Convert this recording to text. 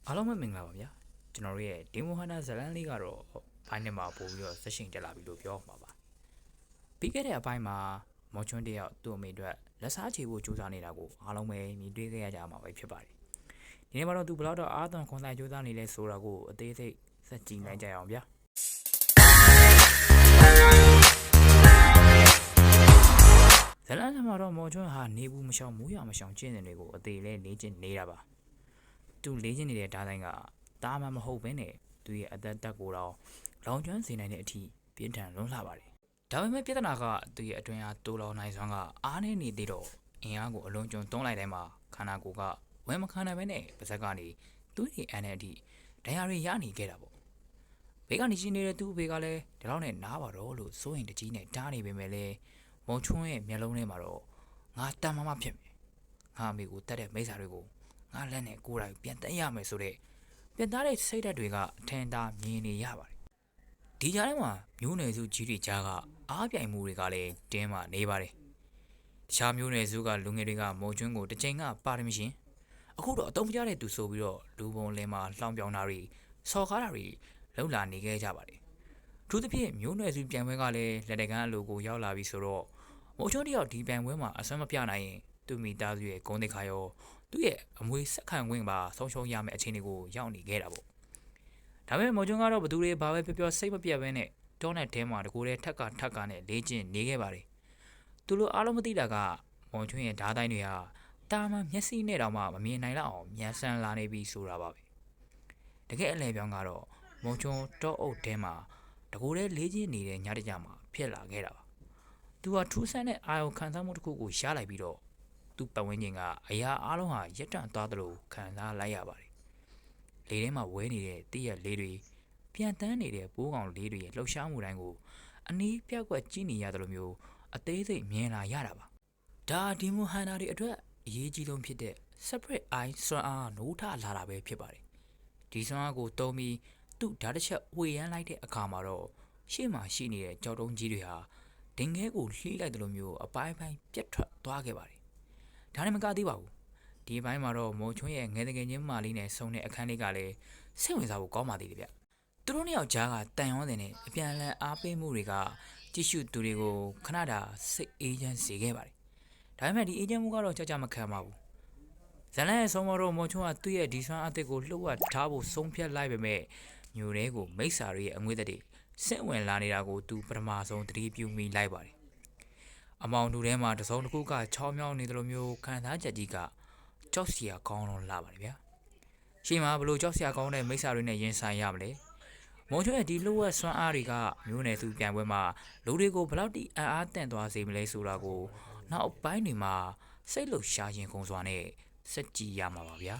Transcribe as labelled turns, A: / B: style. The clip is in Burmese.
A: အားလုံးပဲမင်္ဂလာပါဗျာကျွန်တော်တို့ရဲ့ဒီမိုဟန်နာဇလန်လေးကတော့ဘိုင်းထဲမှာပို့ပြီးတော့ဆက်ရှင်တက်လာပြီလို့ပြောမှာပါပြီးခဲ့တဲ့အပိုင်းမှာမော်ချွန်းတယောက်သူ့အမေအတွက်လက်စားချေဖို့ကြိုးစားနေတာကိုအားလုံးပဲမြင်တွေ့ခဲ့ရကြမှာပဲဖြစ်ပါတယ်ဒီနေ့မှာတော့သူဘယ်တော့အားသွန်ခွန်ဆိုင်ကြိုးစားနေလဲဆိုတာကိုအသေးစိတ်ဆက်ကြည့်နိုင်ကြအောင်ဗျာဇလန်မှာတော့မော်ချွန်းဟာနေဘူးမရှောင်မိုးရမရှောင်ကျင့်တဲ့တွေကိုအသေးလဲနေချင်းနေတာပါသူလေးချင်းနေတဲ့ဓာတ်တိုင်းကတားမှမဟုတ်ဘဲနဲ့သူရဲ့အသက်တက်ကိုတော့လောင်ကျွမ်းစေနိုင်တဲ့အထိပြင်းထန်လွန်းလှပါတယ်ဒါပေမဲ့ပြဿနာကသူရဲ့အတွင်းအားတိုးလောင်နိုင်စွမ်းကအားနေနေသေးတော့အင်အားကိုအလုံးကျွန်းတွန်းလိုက်တိုင်းမှာခန္ဓာကိုယ်ကဝဲမခံနိုင်ဘဲနဲ့ပါဇက်ကနေသူ့ရဲ့အန်တဲ့အထိဒဏ်ရာတွေရနေခဲ့တာပေါ့ဘေးကနေရှင်နေတဲ့သူ့ဘေးကလည်းဒီလောက်နဲ့နားပါတော့လို့စိုးရင်တကြီးနဲ့တားနေပေမဲ့လည်းမုံချွန်းရဲ့မျက်လုံးထဲမှာတော့ငါတန်မမဖြစ်မယ်ငါအမေကိုတတ်တဲ့မိစ္ဆာတွေကိုငါလက်နဲ့ကိုယ်တိုင်ပြန်တက်ရမယ်ဆိုတဲ့ပြန်သားတဲ့စိတ်ဓာတ်တွေကအထင်သာမြင်နေရပါတယ်ဒီကြားထဲမှာမျိုးနယ်စုကြီးတွေကြားကအားပြိုင်မှုတွေကလည်းတင်းမာနေပါတယ်တခြားမျိုးနယ်စုကလူငယ်တွေကမုံကျွန်းကိုတစ်ချိန်ကပါတယ်မရှင်အခုတော့အတုံးပြတဲ့သူဆိုပြီးတော့လူပုံလင်းမှာလှောင်ပြောင်တာတွေစော်ကားတာတွေလှုပ်လာနေခဲ့ကြပါတယ်သူသဖြင့်မျိုးနယ်စုပြန်ပွဲကလည်းလက်တကန်းအလိုကိုရောက်လာပြီဆိုတော့မုံကျွန်းတယောက်ဒီပြန်ပွဲမှာအစွမ်းမပြနိုင်ရင်သူမိသားစုရဲ့ဂုဏ်သိက္ခာရောသူ့ရဲ့အမွေဆက်ခံခွင့်ပါဆုံးရှုံးရမယ့်အခြေအနေကိုရောက်နေခဲ့တာပေါ့ဒါပေမဲ့မော်ကျွန်းကတော့ဘသူတွေဘာပဲပြောစိတ်မပြတ်ဘဲနဲ့တောနဲ့တဲမှာတကူတဲ့ထက်ကနဲ့လေးကျင်နေခဲ့ပါတယ်သူတို့အားလုံးမသိတာကမော်ကျွန်းရဲ့ဓာတ်တိုင်းတွေဟာတာမန်မျက်စိနဲ့တော့မှမမြင်နိုင်လောက်အောင်မြန်ဆန်လာနေပြီဆိုတာပါပဲတကယ်အလဲပြောင်းကတော့မော်ကျွန်းတောအုပ်တဲမှာတကူတဲ့လေးကျင်နေတဲ့ညတကြမှာဖြစ်လာခဲ့တာပါသူကထူးဆန်းတဲ့အာယုခံစားမှုတစ်ခုကိုရလိုက်ပြီးတော့သူ့ပတ်ဝန်းကျင်ကအရာအားလုံးဟာရက်တန့်သွားသလိုခံစားလိုက်ရပါတယ်။လေထဲမှာဝဲနေတဲ့တည့်ရက်လေးတွေပြန်တန်းနေတဲ့ပိုးကောင်လေးတွေရဲ့လှုပ်ရှားမှုတိုင်းကိုအနည်းပြောက်ကွက်ကြည့်နေရသလိုမျိုးအသေးစိတ်မြင်လာရတာပါ။ဒါဒီမိုဟန်နာတွေအတွက်အရေးကြီးဆုံးဖြစ်တဲ့ separate eye စွမ်းအားနိုးထလာတာပဲဖြစ်ပါတယ်။ဒီစွမ်းအားကိုတုံးပြီးသူ့ဓာတ်တစ်ချက်ဝေရမ်းလိုက်တဲ့အခါမှာတော့ရှေ့မှာရှိနေတဲ့ကြောက်တုံးကြီးတွေဟာဒင်ငဲကိုလှိလိုက်သလိုမျိုးအပိုင်းပိုင်းပြတ်ထွက်သွားခဲ့ပါတယ်ဒါနဲ့မကသေးပါဘူးဒီဘိုင်းမှာတော့မော်ချွန်းရဲ့ငယ်တကယ်ချင်းမာလေးနဲ့ဆုံတဲ့အခန်းလေးကလည်းစိတ်ဝင်စားဖို့ကောင်းပါသေးတယ်ဗျသူတို့နှစ်ယောက်ကြားကတန်ရောတဲ့နဲ့အပြန်အလှန်အားပေးမှုတွေကကြည့်ရှုသူတွေကိုခဏတာစိတ်အေးချမ်းစေခဲ့ပါတယ်ဒါပေမဲ့ဒီအေးချမ်းမှုကတော့ကြာကြာမခံပါဘူးဇလန်ရဲ့ဆုံးမတော့မော်ချွန်းကသူ့ရဲ့ဒီဆွမ်းအသစ်ကိုလှုပ်ဝက်ထားဖို့ဆုံးဖြတ်လိုက်ပေမဲ့ညိုတဲကိုမိစ္ဆာတွေရဲ့အငွေ့တွေဆင့်ဝင်လာနေတာကိုသူပထမဆုံးသတိပြုမိလိုက်ပါတယ်အမောင်တူထဲမှာတစုံတစ်ခုကချောင်းမြောင်းနေတယ်လို့မျိုးခံစားချက်ကြီးကကြောက်စရာကောင်းတော့လာပါတယ်ဗျာရှေ့မှာဘလို့ကြောက်စရာကောင်းတဲ့မိစ္ဆာတွေနဲ့ရင်ဆိုင်ရမလဲမုံချွန်းရဲ့ဒီလှုပ်ဝက်ဆွမ်းအားတွေကမျိုးနယ်သူပြန်ပွဲမှာလူတွေကိုဘလောက်တိအံ့အားတန့်သွားစေမလဲဆိုတာကိုနောက်ပိုင်းတွေမှာစိတ်လှုပ်ရှားရင်ခုန်စွာနဲ့စက်ကြည့်ရမှာပါဗျာ